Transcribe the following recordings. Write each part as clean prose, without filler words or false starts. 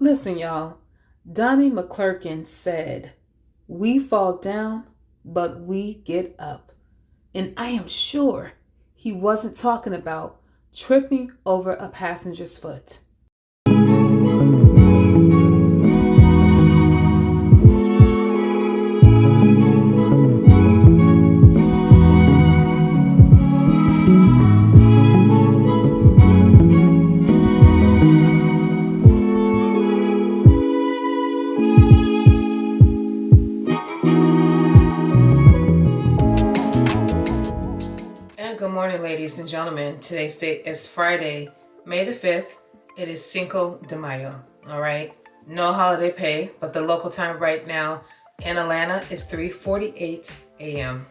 Listen, y'all. Donnie McClurkin said, "We fall down, but we get up." And I am sure he wasn't talking about tripping over a passenger's foot. Good morning, ladies and gentlemen. Today's date is Friday, May the 5th. It is Cinco de Mayo, all right? No holiday pay, but the local time right now in Atlanta is 3:48 a.m.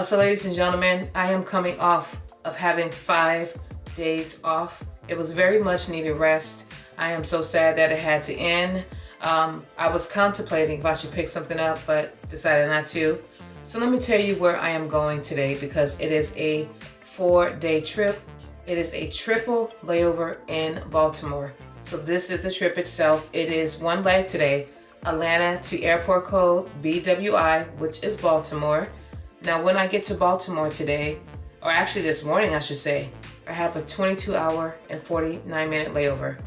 So ladies and gentlemen, I am coming off of having 5 days off. It was very much needed rest. I am so sad that it had to end. I was contemplating if I should pick something up, but decided not to. So let me tell you where I am going today, because it is a 4-day trip. It is a triple layover in Baltimore. So this is the trip itself. It is one leg today, Atlanta to airport code BWI, which is Baltimore. Now when I get to Baltimore today, or actually this morning I should say, I have a 22-hour and 49-minute layover.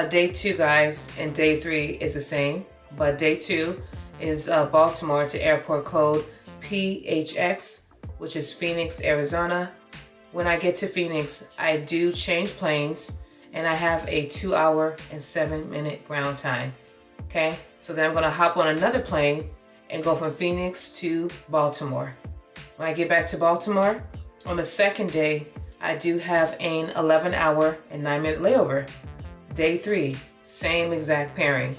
Day 2, guys, and day 3 is the same, but day 2 is Baltimore to airport code PHX, which is Phoenix, Arizona. When I get to Phoenix, I do change planes, and I have a 2-hour and 7-minute ground time. Okay, so then I'm gonna hop on another plane and go from Phoenix to Baltimore. When I get back to Baltimore, on the second day, I do have an 11-hour and 9-minute layover. Day 3, same exact pairing.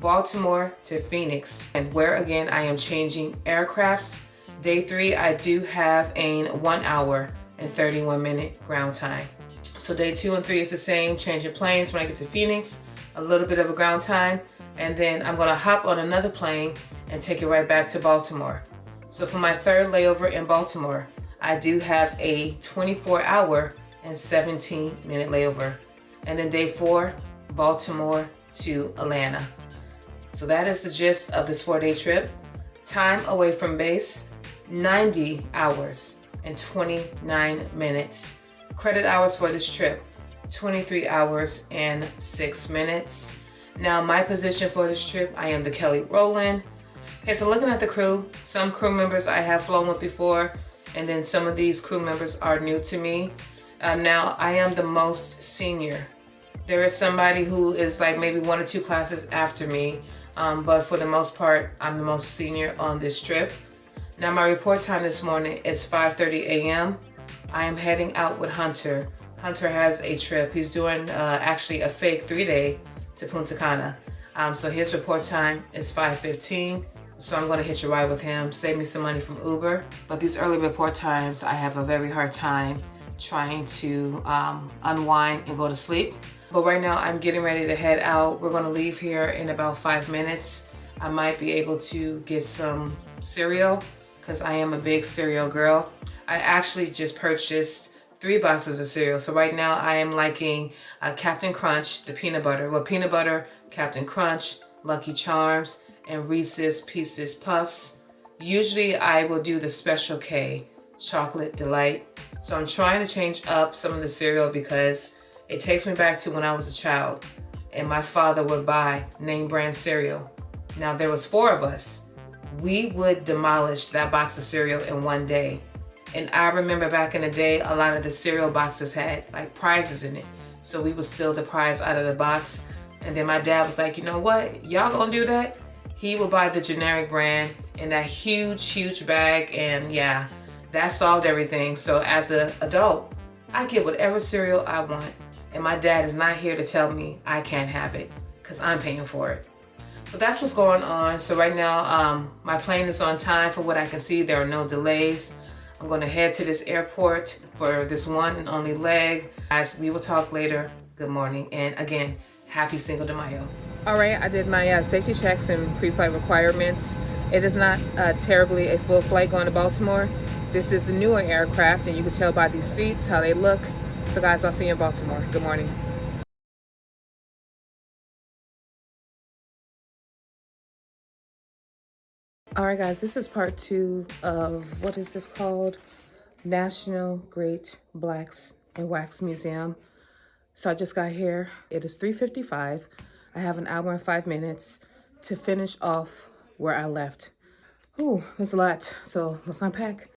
Baltimore to Phoenix, and where again I am changing aircrafts. Day 3, I do have a 1-hour and 31-minute ground time. So day 2 and 3 is the same, changing planes. When I get to Phoenix, a little bit of a ground time, and then I'm gonna hop on another plane and take it right back to Baltimore. So for my 3rd layover in Baltimore, I do have a 24-hour and 17-minute layover. And then day 4, Baltimore to Atlanta. So that is the gist of this 4-day trip. Time away from base, 90 hours and 29 minutes. Credit hours for this trip, 23 hours and 6 minutes. Now my position for this trip, I am the Kelly Rowland. Okay, so looking at the crew, some crew members I have flown with before, and then some of these crew members are new to me. Now I am the most senior. There is somebody who is like maybe 1 or 2 classes after me, but for the most part, I'm the most senior on this trip. Now my report time this morning is 5:30 a.m. I am heading out with Hunter. Hunter has a trip. He's doing actually a fake 3-day to Punta Cana. So his report time is 5:15. So I'm gonna hitch a ride with him, save me some money from Uber. But these early report times, I have a very hard time trying to unwind and go to sleep. But right now I'm getting ready to head out. We're gonna leave here in about 5 minutes. I might be able to get some cereal, because I am a big cereal girl. I actually just purchased 3 boxes of cereal. So right now I am liking Captain Crunch, the peanut butter. Well, peanut butter, Captain Crunch, Lucky Charms, and Reese's Pieces Puffs. Usually I will do the Special K, Chocolate Delight. So I'm trying to change up some of the cereal because it takes me back to when I was a child and my father would buy name brand cereal. Now there was 4 of us. We would demolish that box of cereal in one day. And I remember back in the day, a lot of the cereal boxes had like prizes in it. So we would steal the prize out of the box. And then my dad was like, you know what? Y'all gonna do that? He would buy the generic brand in that huge bag. And yeah, that solved everything. So as an adult, I get whatever cereal I want. And my dad is not here to tell me I can't have it, because I'm paying for it. But that's what's going on. So right now, my plane is on time for what I can see. There are no delays. I'm going to head to this airport for this one and only leg. Guys, we will talk later. Good morning. And again, happy Cinco de Mayo. All right, I did my safety checks and pre-flight requirements. It is not terribly a full flight going to Baltimore. This is the newer aircraft, and you can tell by these seats how they look. So guys, I'll see you in Baltimore. Good morning. All right, guys, this is part 2 of, what is this called? National Great Blacks in Wax Museum. So I just got here. It is 3:55. I have an hour and 5 minutes to finish off where I left. Ooh, there's a lot. So let's unpack.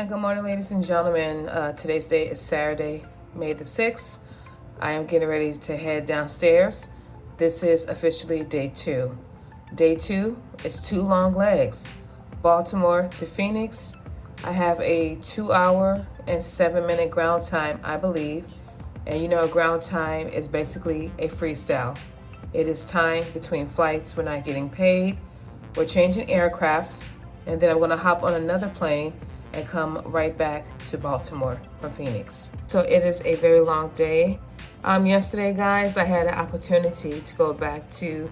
And good morning, ladies and gentlemen. Today's date is Saturday, May the 6th. I am getting ready to head downstairs. This is officially day 2. Day 2 is 2 long legs. Baltimore to Phoenix. I have a 2-hour and 7-minute ground time, I believe. And you know, a ground time is basically a freestyle. It is time between flights. We're not getting paid. We're changing aircrafts. And then I'm gonna hop on another plane and come right back to Baltimore from Phoenix. So it is a very long day. Yesterday, guys, I had an opportunity to go back to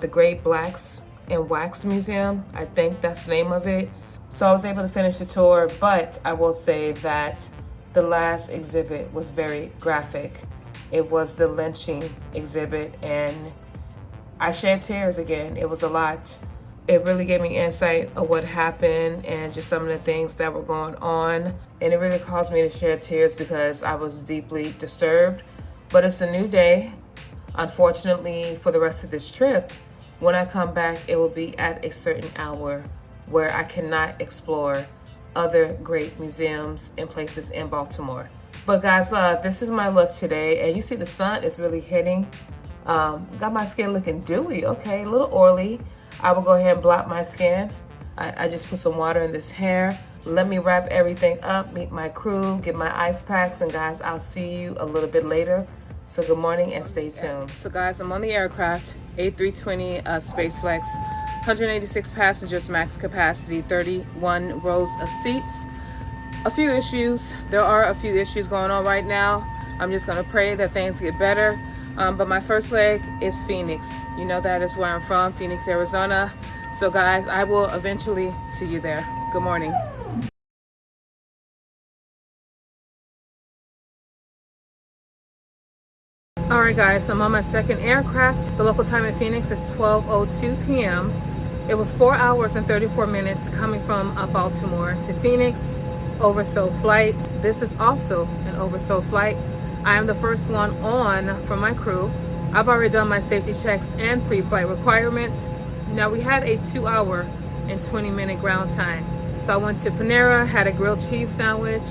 the Great Blacks and Wax Museum. I think that's the name of it. So I was able to finish the tour, but I will say that the last exhibit was very graphic. It was the lynching exhibit, and I shed tears again. It was a lot. It really gave me insight of what happened and just some of the things that were going on. And it really caused me to shed tears because I was deeply disturbed. But it's a new day. Unfortunately, for the rest of this trip, when I come back, it will be at a certain hour where I cannot explore other great museums and places in Baltimore. But guys, this is my look today. And you see the sun is really hitting. Got my skin looking dewy, okay, a little oily. I will go ahead and blot my skin. I just put some water in this hair. Let me wrap everything up, meet my crew, get my ice packs, and guys, I'll see you a little bit later. So good morning and stay tuned. So guys, I'm on the aircraft, A320 SpaceFlex, 186 passengers, max capacity, 31 rows of seats. A few issues. There are a few issues going on right now. I'm just gonna pray that things get better. But my first leg is Phoenix. You know that is where I'm from, Phoenix, Arizona. So guys, I will eventually see you there. Good morning. All right guys, I'm on my second aircraft. The local time in Phoenix is 12:02 p.m. It was 4 hours and 34 minutes coming from Baltimore to Phoenix, oversold flight. This is also an oversold flight. I am the first one on from my crew. I've already done my safety checks and pre-flight requirements. Now we had a 2-hour and 20-minute ground time. So I went to Panera, had a grilled cheese sandwich,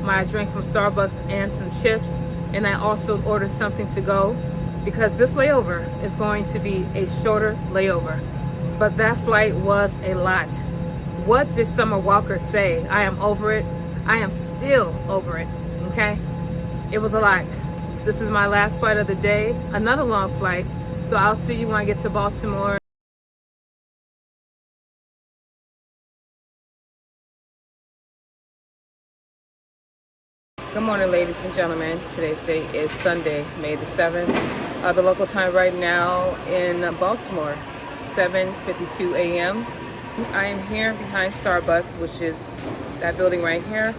my drink from Starbucks and some chips. And I also ordered something to go because this layover is going to be a shorter layover. But that flight was a lot. What did Summer Walker say? I am over it. I am still over it, okay? It was a lot. This is my last flight of the day, another long flight. So I'll see you when I get to Baltimore. Good morning, ladies and gentlemen. Today's date is Sunday, May the 7th. The local time right now in Baltimore, 7:52 a.m. I am here behind Starbucks, which is that building right here,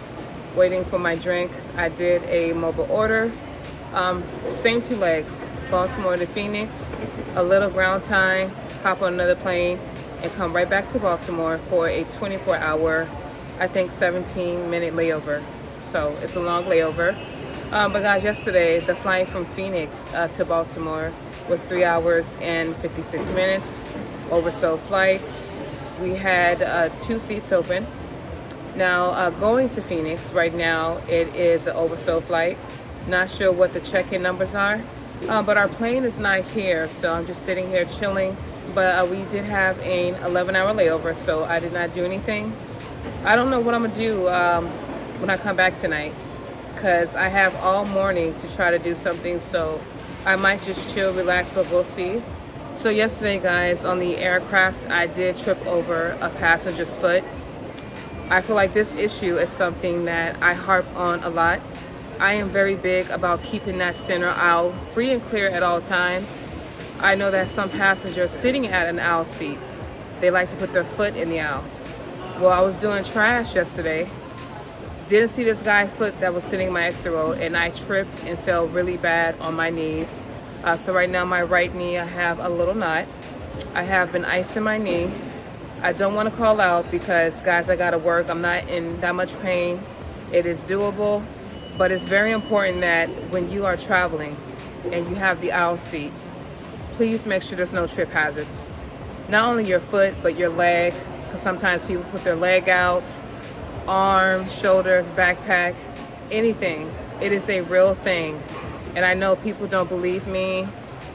waiting for my drink. I did a mobile order Same two legs, Baltimore to Phoenix, a little ground time, hop on another plane, and come right back to Baltimore for a 24-hour, I think 17-minute layover. So it's a long layover. But guys, yesterday, the flight from Phoenix to Baltimore was 3 hours and 56 minutes, oversold flight. We had 2 seats open. Now, going to Phoenix right now, it is an oversold flight. Not sure what the check-in numbers are, but our plane is not here, so I'm just sitting here chilling. But we did have an 11-hour layover, so I did not do anything. I don't know what I'm gonna do when I come back tonight, because I have all morning to try to do something, so I might just chill, relax, but we'll see. So yesterday, guys, on the aircraft, I did trip over a passenger's foot. I feel like this issue is something that I harp on a lot. I am very big about keeping that center aisle free and clear at all times. I know that some passengers sitting at an aisle seat, they like to put their foot in the aisle. Well, I was doing trash yesterday, didn't see this guy's foot that was sitting in my exit row, and I tripped and fell really bad on my knees. So right now, my right knee, I have a little knot. I have been icing my knee. I don't want to call out because, guys, I gotta work. I'm not in that much pain. It is doable, but it's very important that when you are traveling and you have the aisle seat, please make sure there's no trip hazards. Not only your foot, but your leg, because sometimes people put their leg out, arms, shoulders, backpack, anything. It is a real thing. And I know people don't believe me,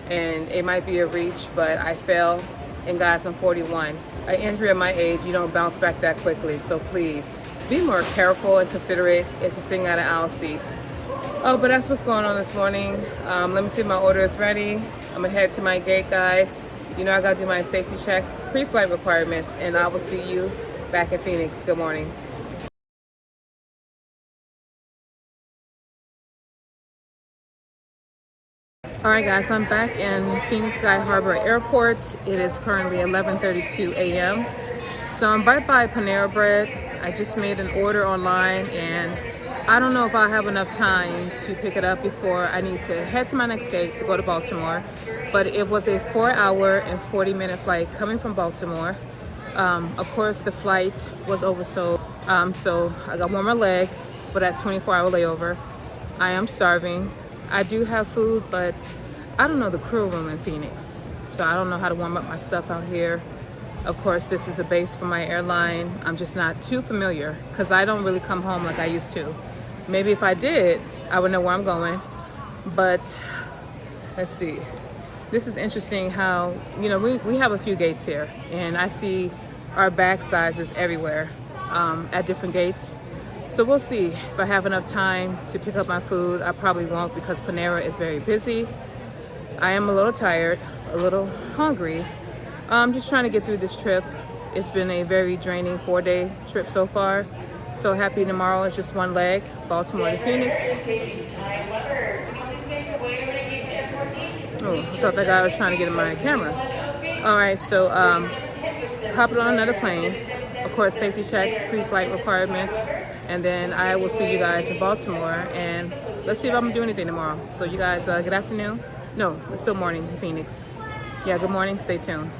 and it might be a reach, but I fell. And guys, I'm 41. An injury at my age, you don't bounce back that quickly. So please, be more careful and considerate if you're sitting at an aisle seat. Oh, but that's what's going on this morning. Let me see if my order is ready. I'm gonna head to my gate, guys. You know I gotta do my safety checks, pre-flight requirements, and I will see you back in Phoenix. Good morning. Alright guys, I'm back in Phoenix Sky Harbor Airport. It is currently 11:32 a.m. So I'm right by Panera Bread. I just made an order online, and I don't know if I'll have enough time to pick it up before I need to head to my next gate to go to Baltimore. But it was a 4-hour and 40-minute flight coming from Baltimore. Of course, the flight was oversold. So I got one more leg for that 24-hour layover. I am starving. I do have food, but I don't know the crew room in Phoenix. So I don't know how to warm up my stuff out here. Of course, this is a base for my airline. I'm just not too familiar because I don't really come home like I used to. Maybe if I did, I would know where I'm going. But let's see. This is interesting how, you know, we have a few gates here, and I see our bag sizes everywhere at different gates. So we'll see if I have enough time to pick up my food. I probably won't because Panera is very busy. I am a little tired, a little hungry. I'm just trying to get through this trip. It's been a very draining 4-day trip so far. So happy tomorrow is just one leg, Baltimore to Phoenix. Oh, I thought that guy was trying to get in my camera. All right, so hopping on another plane. Of course, safety checks, pre-flight requirements. And then I will see you guys in Baltimore, and let's see if I'm gonna do anything tomorrow. So you guys, good afternoon. No, it's still morning in Phoenix. Yeah, good morning, stay tuned.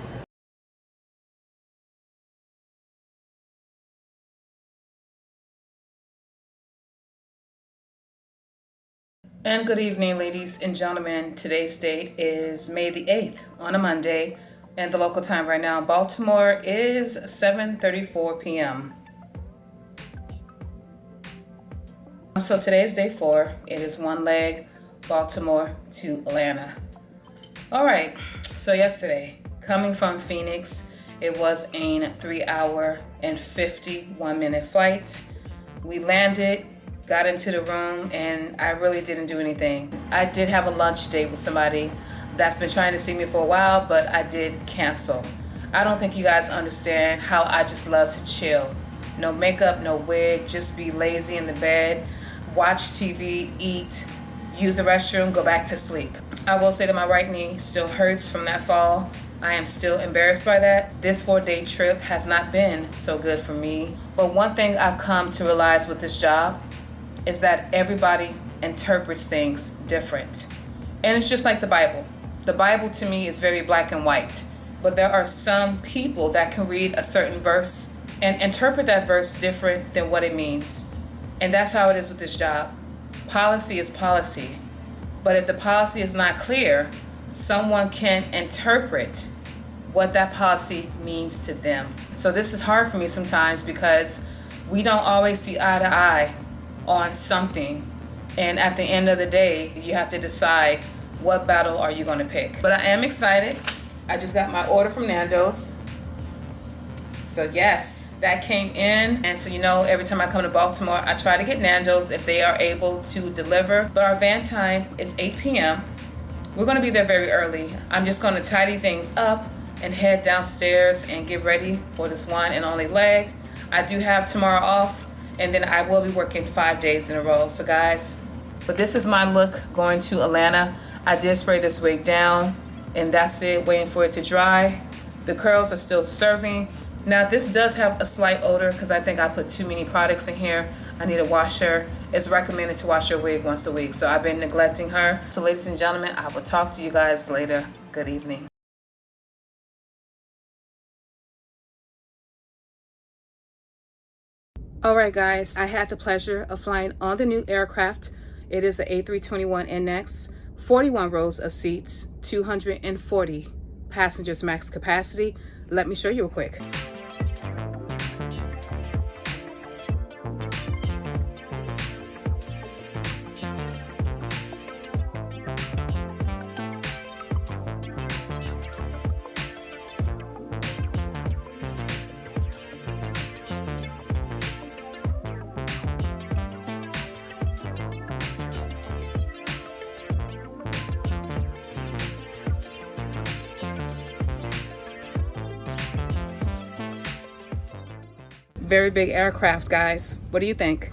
And good evening, ladies and gentlemen. Today's date is May the 8th on a Monday, and the local time right now in Baltimore is 7:34 p.m. So today is day 4. It is one leg, Baltimore to Atlanta. All right, so yesterday, coming from Phoenix, it was a 3-hour and 51-minute flight. We landed, got into the room, and I really didn't do anything. I did have a lunch date with somebody that's been trying to see me for a while, but I did cancel. I don't think you guys understand how I just love to chill. No makeup, no wig, just be lazy in the bed, watch TV, eat, use the restroom, go back to sleep. I will say that my right knee still hurts from that fall. I am still embarrassed by that. This 4-day trip has not been so good for me. But one thing I've come to realize with this job is that everybody interprets things different. And it's just like the Bible. The Bible to me is very black and white, but there are some people that can read a certain verse and interpret that verse different than what it means. And that's how it is with this job. Policy is policy, but if the policy is not clear, someone can interpret what that policy means to them. So this is hard for me sometimes because we don't always see eye to eye on something. And at the end of the day, you have to decide what battle are you going to pick. But I am excited. I just got my order from Nando's. So yes, that came in. And so, you know, every time I come to Baltimore, I try to get Nando's if they are able to deliver. But our van time is 8 p.m. We're going to be there very early. I'm just going to tidy things up and head downstairs and get ready for this one and only leg. I do have tomorrow off, and then I will be working 5 days in a row. So guys, but this is my look going to Atlanta. I did spray this wig down, and that's it, waiting for it to dry. The curls are still serving. Now this does have a slight odor because I think I put too many products in here. I need a washer. It's recommended to wash your wig once a week, so I've been neglecting her. So ladies and gentlemen, I will talk to you guys later. Good evening. Alright guys, I had the pleasure of flying on the new aircraft. It is the A321NX, 41 rows of seats, 240 passengers max capacity. Let me show you real quick. Very big aircraft, guys. What do you think?